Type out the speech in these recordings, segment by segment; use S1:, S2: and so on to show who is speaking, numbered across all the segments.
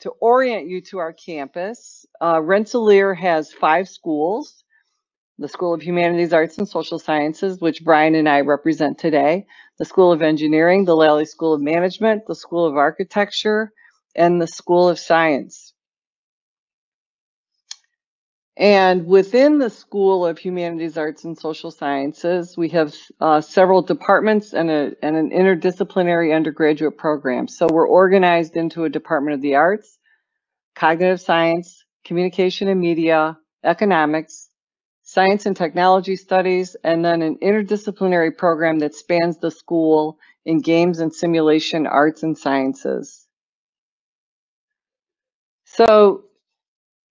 S1: To orient you to our campus, Rensselaer has 5 schools: the School of Humanities, Arts, and Social Sciences, which Brian and I represent today, the School of Engineering, the Lally School of Management, the School of Architecture, and the School of Science. And within the School of Humanities, Arts, and Social Sciences, we have several departments and an interdisciplinary undergraduate program. So we're organized into a Department of the Arts, Cognitive Science, Communication and Media, Economics, Science and Technology Studies, and then an interdisciplinary program that spans the school in Games and Simulation Arts and Sciences. So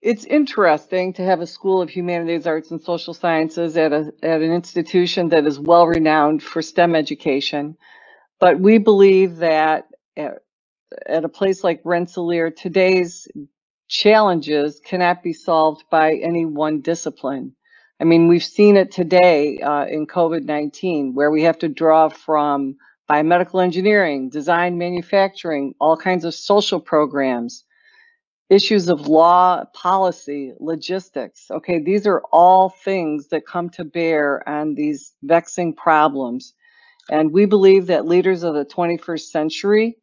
S1: it's interesting to have a School of Humanities, Arts, and Social Sciences at an institution that is well renowned for STEM education. But we believe that at a place like Rensselaer, today's challenges cannot be solved by any one discipline. I mean, we've seen it today in COVID-19, where we have to draw from biomedical engineering, design, manufacturing, all kinds of social programs, issues of law, policy, logistics. Okay, these are all things that come to bear on these vexing problems. And we believe that leaders of the 21st century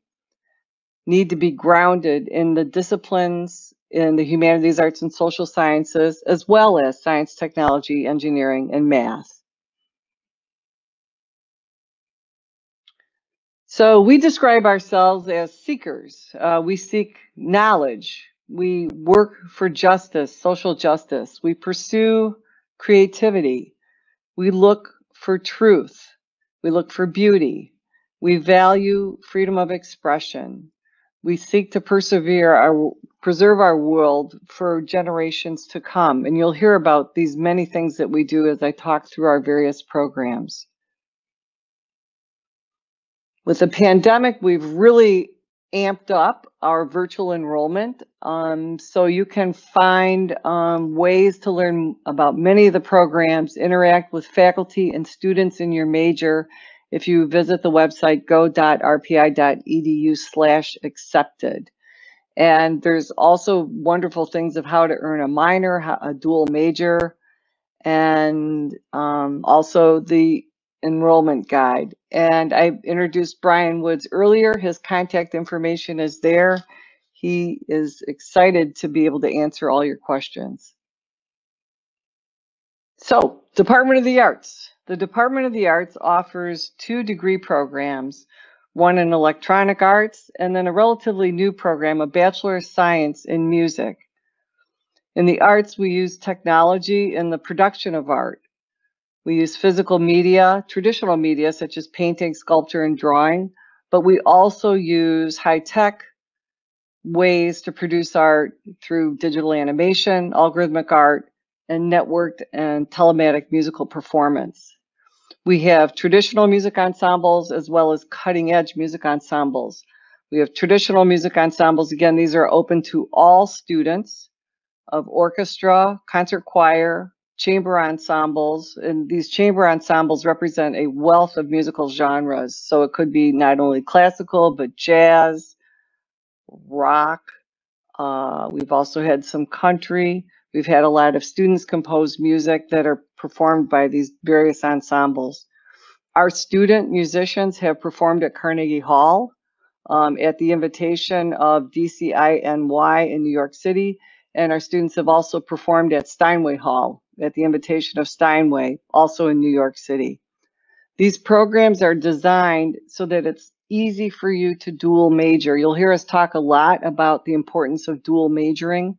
S1: need to be grounded in the disciplines in the humanities, arts, and social sciences, as well as science, technology, engineering, and math. So we describe ourselves as seekers. We seek knowledge. We work for justice, social justice. We pursue creativity. We look for truth. We look for beauty. We value freedom of expression. We seek to preserve our world for generations to come. And you'll hear about these many things that we do as I talk through our various programs. With the pandemic, we've really amped up our virtual enrollment. So you can find ways to learn about many of the programs, interact with faculty and students in your major if you visit the website go.rpi.edu/accepted. And there's also wonderful things of how to earn a minor, a dual major, and also the enrollment guide. And I introduced Brian Woods earlier. His contact information is there. He is excited to be able to answer all your questions. So, Department of the Arts. The Department of the Arts offers 2 degree programs, one in electronic arts and then a relatively new program, a Bachelor of Science in Music. In the arts, we use technology in the production of art. We use physical media, traditional media such as painting, sculpture, and drawing, but we also use high-tech ways to produce art through digital animation, algorithmic art, and networked and telematic musical performance. We have traditional music ensembles as well as cutting-edge music ensembles. We have traditional music ensembles. Again, these are open to all students of orchestra, concert choir, chamber ensembles, and these chamber ensembles represent a wealth of musical genres. So it could be not only classical, but jazz, rock. We've also had some country. We've had a lot of students compose music that are performed by these various ensembles. Our student musicians have performed at Carnegie Hall at the invitation of DCINY in New York City, and our students have also performed at Steinway Hall at the invitation of Steinway, also in New York City. These programs are designed so that it's easy for you to dual major. You'll hear us talk a lot about the importance of dual majoring.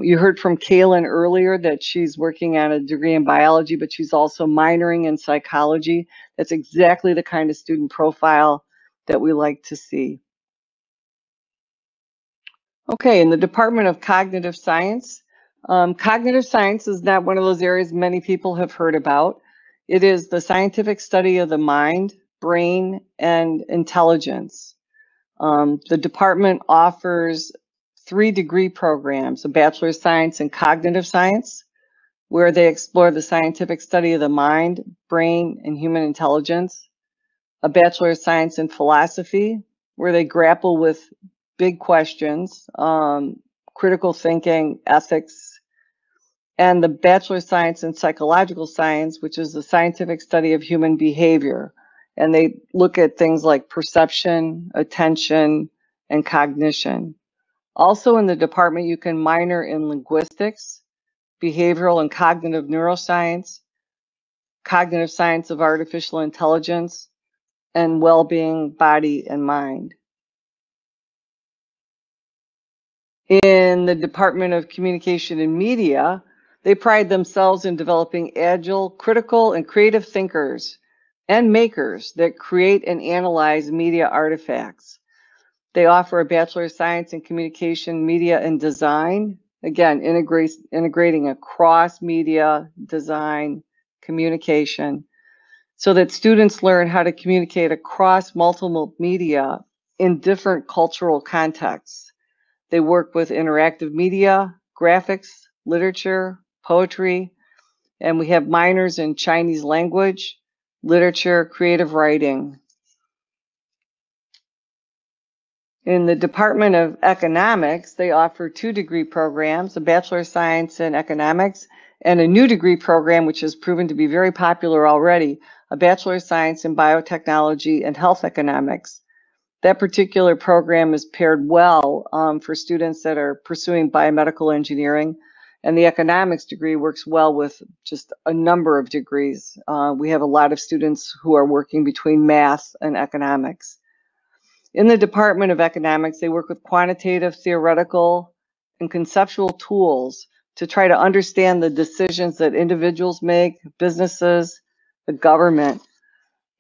S1: You heard from Kaylin earlier that she's working on a degree in biology, but she's also minoring in psychology. That's exactly the kind of student profile that we like to see. Okay, in the Department of Cognitive Science, cognitive science is not one of those areas many people have heard about. It is the scientific study of the mind, brain, and intelligence. The department offers 3 degree programs, a Bachelor of Science in Cognitive Science, where they explore the scientific study of the mind, brain, and human intelligence, a Bachelor of Science in Philosophy, where they grapple with big questions, critical thinking, ethics, and the Bachelor of Science in Psychological Science, which is the scientific study of human behavior. And they look at things like perception, attention, and cognition. Also in the department, you can minor in linguistics, behavioral and cognitive neuroscience, cognitive science of artificial intelligence, and well-being, body, and mind. In the Department of Communication and Media, they pride themselves in developing agile, critical, and creative thinkers and makers that create and analyze media artifacts. They offer a Bachelor of Science in Communication, Media, and Design, again, integrating across media, design, communication, so that students learn how to communicate across multiple media in different cultural contexts. They work with interactive media, graphics, literature, poetry, and we have minors in Chinese language, literature, creative writing. In the Department of Economics, they offer 2 degree programs, a Bachelor of Science in Economics and a new degree program, which has proven to be very popular already, a Bachelor of Science in Biotechnology and Health Economics. That particular program is paired well for students that are pursuing biomedical engineering, and the economics degree works well with just a number of degrees. We have a lot of students who are working between math and economics. In the Department of Economics, they work with quantitative, theoretical, and conceptual tools to try to understand the decisions that individuals make, businesses, the government.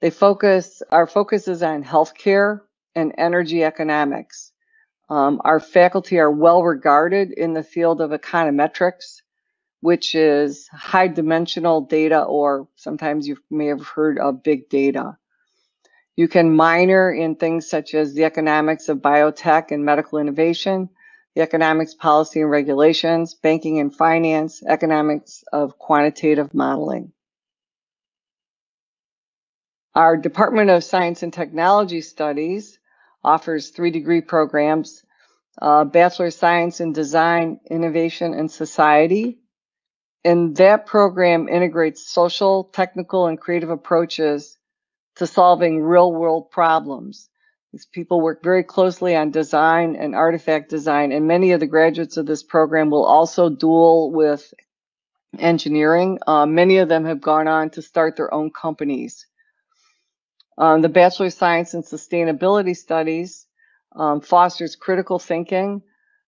S1: Our focus is on healthcare and energy economics. Our faculty are well regarded in the field of econometrics, which is high dimensional data, or sometimes you may have heard of big data. You can minor in things such as the economics of biotech and medical innovation, the economics, policy and regulations, banking and finance, economics of quantitative modeling. Our Department of Science and Technology Studies offers 3 degree programs, Bachelor of Science in Design, Innovation, and Society. And that program integrates social, technical, and creative approaches to solving real-world problems. These people work very closely on design and artifact design, and many of the graduates of this program will also dual with engineering. Many of them have gone on to start their own companies. The Bachelor of Science in Sustainability Studies fosters critical thinking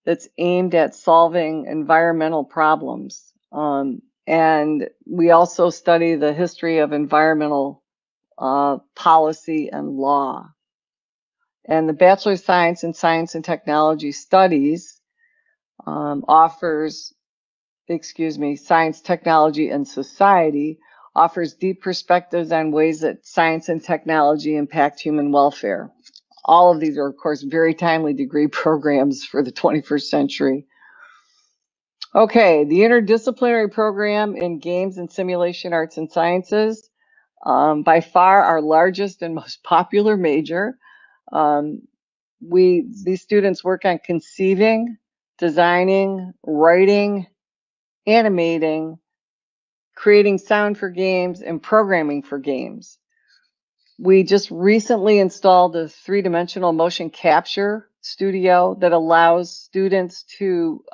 S1: that's aimed at solving environmental problems. And we also study the history of environmental policy and law. And the Bachelor of Science in Science and Technology Studies Science, Technology, and Society offers deep perspectives on ways that science and technology impact human welfare. All of these are, of course, very timely degree programs for the 21st century. Okay, the interdisciplinary program in Games and Simulation Arts and Sciences, by far our largest and most popular major. These students work on conceiving, designing, writing, animating, creating sound for games, and programming for games. We just recently installed a 3-dimensional motion capture studio that allows students to,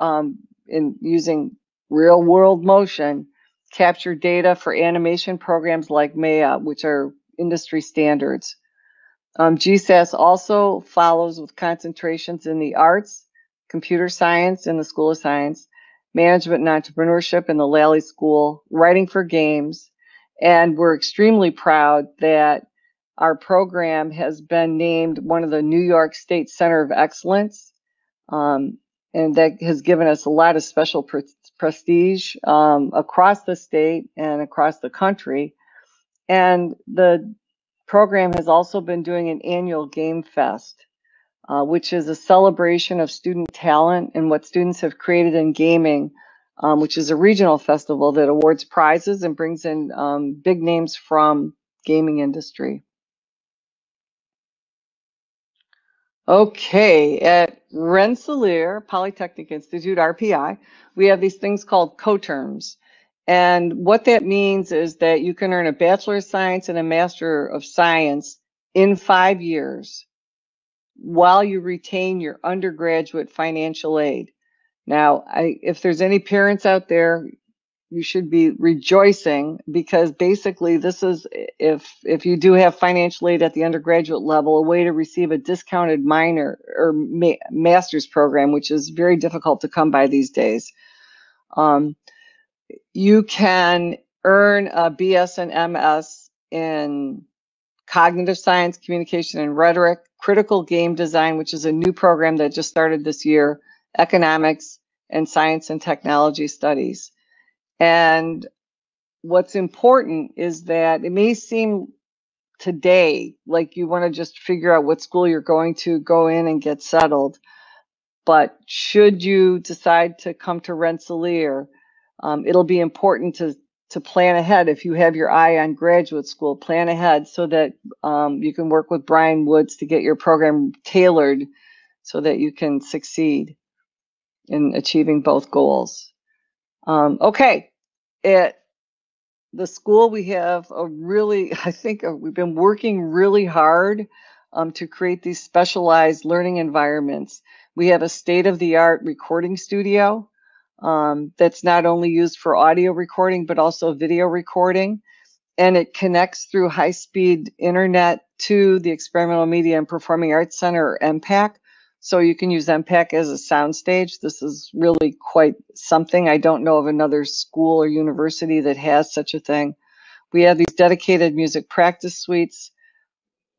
S1: in using real world motion, capture data for animation programs like Maya, which are industry standards. GSAS also follows with concentrations in the arts, computer science in the School of Science, management and entrepreneurship in the Lally School, writing for games, and we're extremely proud that our program has been named one of the New York State Center of Excellence, and that has given us a lot of special prestige across the state and across the country. And the program has also been doing an annual Game Fest, which is a celebration of student talent and what students have created in gaming, which is a regional festival that awards prizes and brings in big names from gaming industry. Okay, at Rensselaer Polytechnic Institute, RPI, we have these things called coterms. And what that means is that you can earn a Bachelor of Science and a Master of Science in 5 years while you retain your undergraduate financial aid. Now, if there's any parents out there, you should be rejoicing, because basically this is, if you do have financial aid at the undergraduate level, a way to receive a discounted minor or master's program, which is very difficult to come by these days. You can earn a BS and MS in cognitive science, communication and rhetoric, critical game design, which is a new program that just started this year, economics, and science and technology studies. And what's important is that it may seem today like you want to just figure out what school you're going to go in and get settled. But should you decide to come to Rensselaer, it'll be important to plan ahead. If you have your eye on graduate school, plan ahead so that you can work with Brian Woods to get your program tailored so that you can succeed in achieving both goals. Okay, at the school we have I think we've been working really hard to create these specialized learning environments. We have a state-of-the-art recording studio that's not only used for audio recording, but also video recording. And it connects through high-speed internet to the Experimental Media and Performing Arts Center, or MPAC. So you can use MPAC as a soundstage. This is really quite something. I don't know of another school or university that has such a thing. We have these dedicated music practice suites.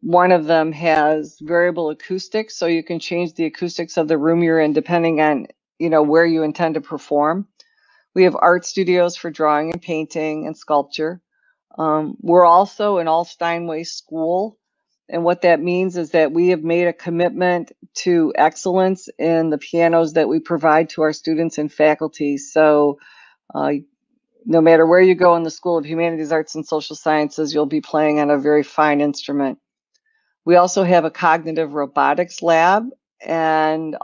S1: One of them has variable acoustics, so you can change the acoustics of the room you're in depending on, where you intend to perform. We have art studios for drawing and painting and sculpture. We're also an all Steinway school. And what that means is that we have made a commitment to excellence in the pianos that we provide to our students and faculty. So no matter where you go in the School of Humanities, Arts, and Social Sciences, you'll be playing on a very fine instrument. We also have a cognitive robotics lab, and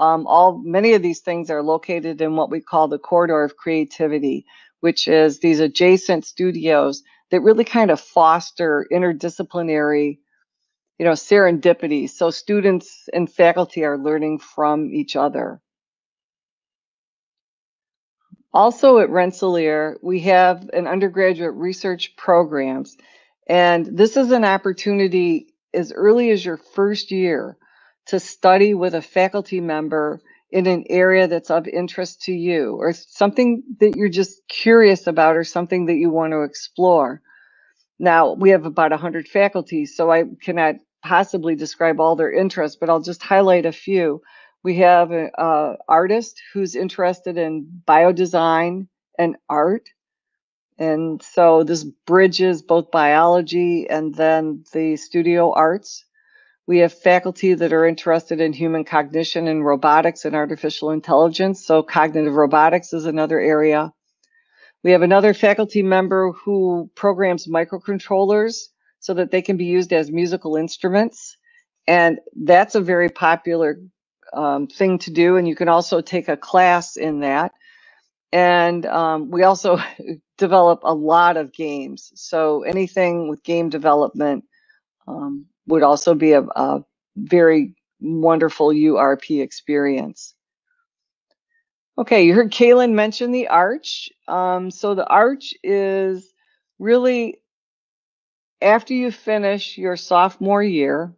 S1: many of these things are located in what we call the corridor of creativity, which is these adjacent studios that really kind of foster interdisciplinary, serendipity. So students and faculty are learning from each other. Also at Rensselaer, we have an undergraduate research programs, and this is an opportunity as early as your first year to study with a faculty member in an area that's of interest to you, or something that you're just curious about, or something that you want to explore. Now, we have about 100 faculty, so I cannot possibly describe all their interests, but I'll just highlight a few. We have an artist who's interested in biodesign and art. And so this bridges both biology and then the studio arts. We have faculty that are interested in human cognition and robotics and artificial intelligence. So cognitive robotics is another area. We have another faculty member who programs microcontrollers so that they can be used as musical instruments. And that's a very popular thing to do. And you can also take a class in that. And we also develop a lot of games. So anything with game development would also be a very wonderful URP experience. Okay, you heard Kaylin mention the Arch. So the Arch is really after you finish your sophomore year,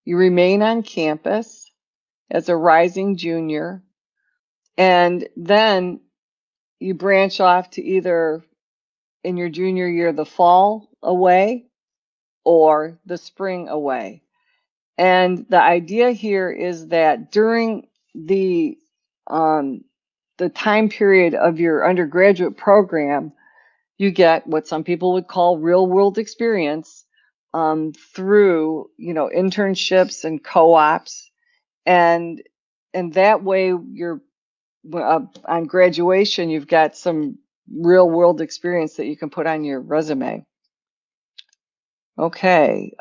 S1: you remain on campus as a rising junior, and then you branch off to either in your junior year the fall away or the spring away. And the idea here is that during the time period of your undergraduate program, you get what some people would call real world experience through, internships and co-ops, and that way you're on graduation, you've got some real world experience that you can put on your resume. Okay.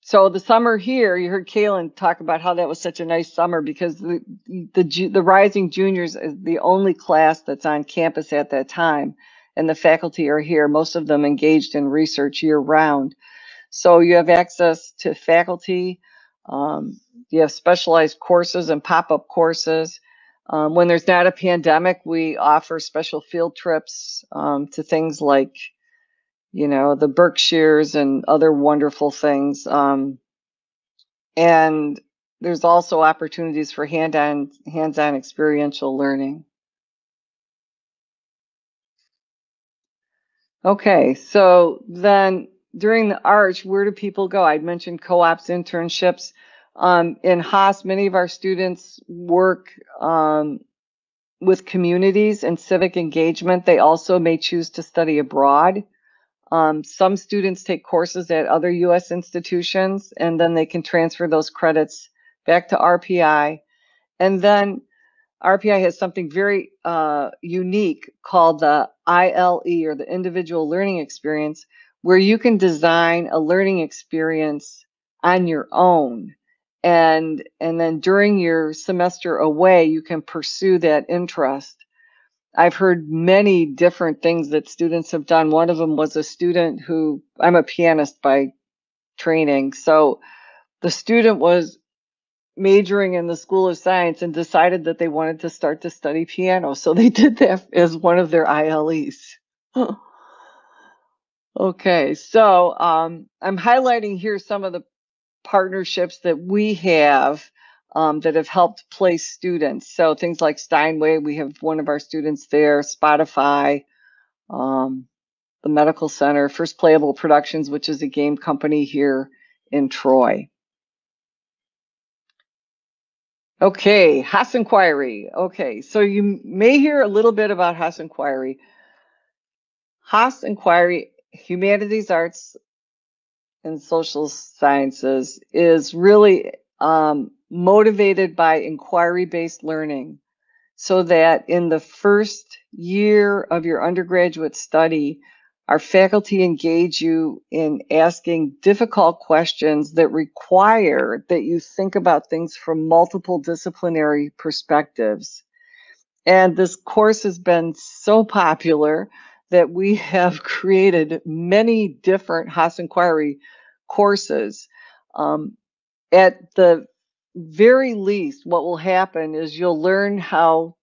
S1: So the summer here, you heard Kaylin talk about how that was such a nice summer because the Rising Juniors is the only class that's on campus at that time, and the faculty are here, most of them engaged in research year round. So you have access to faculty, you have specialized courses and pop-up courses. When there's not a pandemic, we offer special field trips to things like, the Berkshires and other wonderful things. And there's also opportunities for hands-on experiential learning. Okay, so then during the Arch, where do people go? I'd mentioned co-ops, internships. In Haas, many of our students work with communities and civic engagement. They also may choose to study abroad. Some students take courses at other U.S. institutions, and then they can transfer those credits back to RPI. And then RPI has something very unique called the ILE, or the Individual Learning Experience, where you can design a learning experience on your own. And then during your semester away, you can pursue that interest. I've heard many different things that students have done. One of them was a student who, I'm a pianist by training, so the student was majoring in the School of Science and decided that they wanted to start to study piano. So they did that as one of their ILEs. Okay, so I'm highlighting here some of the partnerships that we have that have helped place students. So things like Steinway, we have one of our students there, Spotify, the Medical Center, First Playable Productions, which is a game company here in Troy. Okay, Haas Inquiry. Okay, so you may hear a little bit about Haas Inquiry. Haas Inquiry, Humanities, Arts, and Social Sciences, is really motivated by inquiry-based learning, so that in the first year of your undergraduate study, our faculty engage you in asking difficult questions that require that you think about things from multiple disciplinary perspectives. And this course has been so popular that we have created many different Haas Inquiry courses. At the very least, what will happen is you'll learn how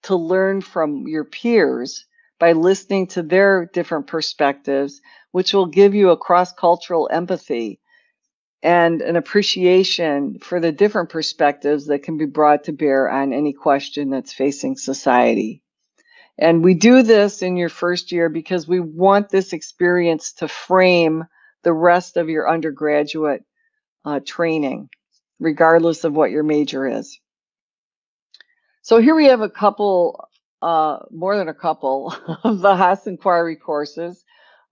S1: to learn from your peers by listening to their different perspectives, which will give you a cross-cultural empathy and an appreciation for the different perspectives that can be brought to bear on any question that's facing society. And we do this in your first year because we want this experience to frame the rest of your undergraduate training, regardless of what your major is. So here we have a couple, more than a couple, of the Haas Inquiry courses.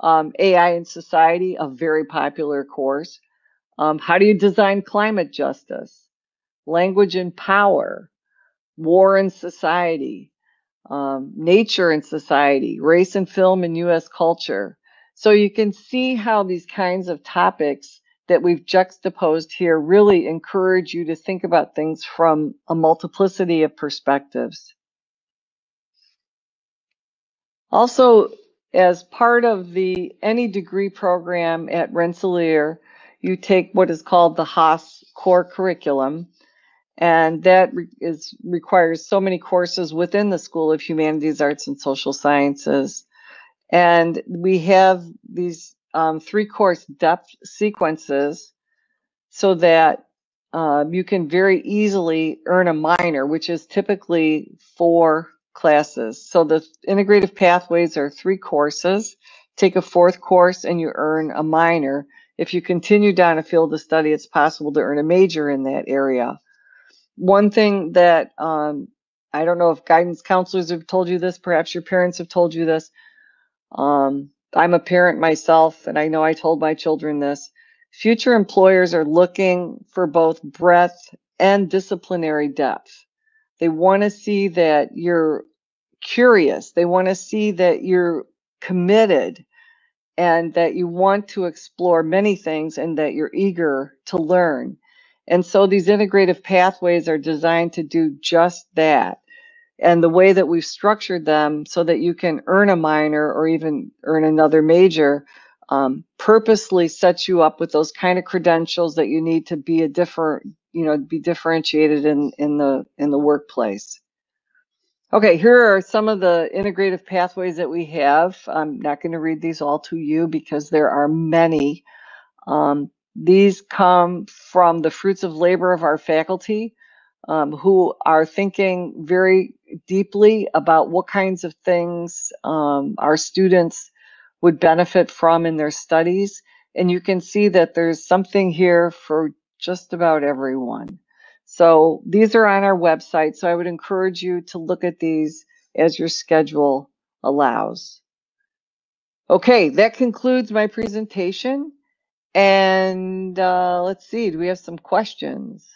S1: AI in Society, a very popular course. How do you design climate justice? Language and Power, War and Society, Nature and Society, Race and Film and U.S. Culture. So you can see how these kinds of topics that we've juxtaposed here really encourage you to think about things from a multiplicity of perspectives. Also, as part of any degree program at Rensselaer, you take what is called the Haas core curriculum, and that requires so many courses within the School of Humanities, Arts, and Social Sciences. And we have these 3-course depth sequences so that you can very easily earn a minor, which is typically 4 classes. So the Integrative Pathways are 3 courses. Take a 4th course and you earn a minor. If you continue down a field of study, it's possible to earn a major in that area. One thing that I don't know if guidance counselors have told you this, perhaps your parents have told you this. I'm a parent myself, and I know I told my children this. Future employers are looking for both breadth and disciplinary depth. They want to see that you're curious. They want to see that you're committed and that you want to explore many things and that you're eager to learn. And so these integrative pathways are designed to do just that. And the way that we've structured them so that you can earn a minor or even earn another major purposely sets you up with those kind of credentials that you need to be be differentiated in the workplace. Okay, here are some of the integrative pathways that we have. I'm not going to read these all to you because there are many. These come from the fruits of labor of our faculty, who are thinking very deeply about what kinds of things our students would benefit from in their studies. And you can see that there's something here for just about everyone. So these are on our website. So I would encourage you to look at these as your schedule allows. Okay, that concludes my presentation. And let's see, do we have some questions?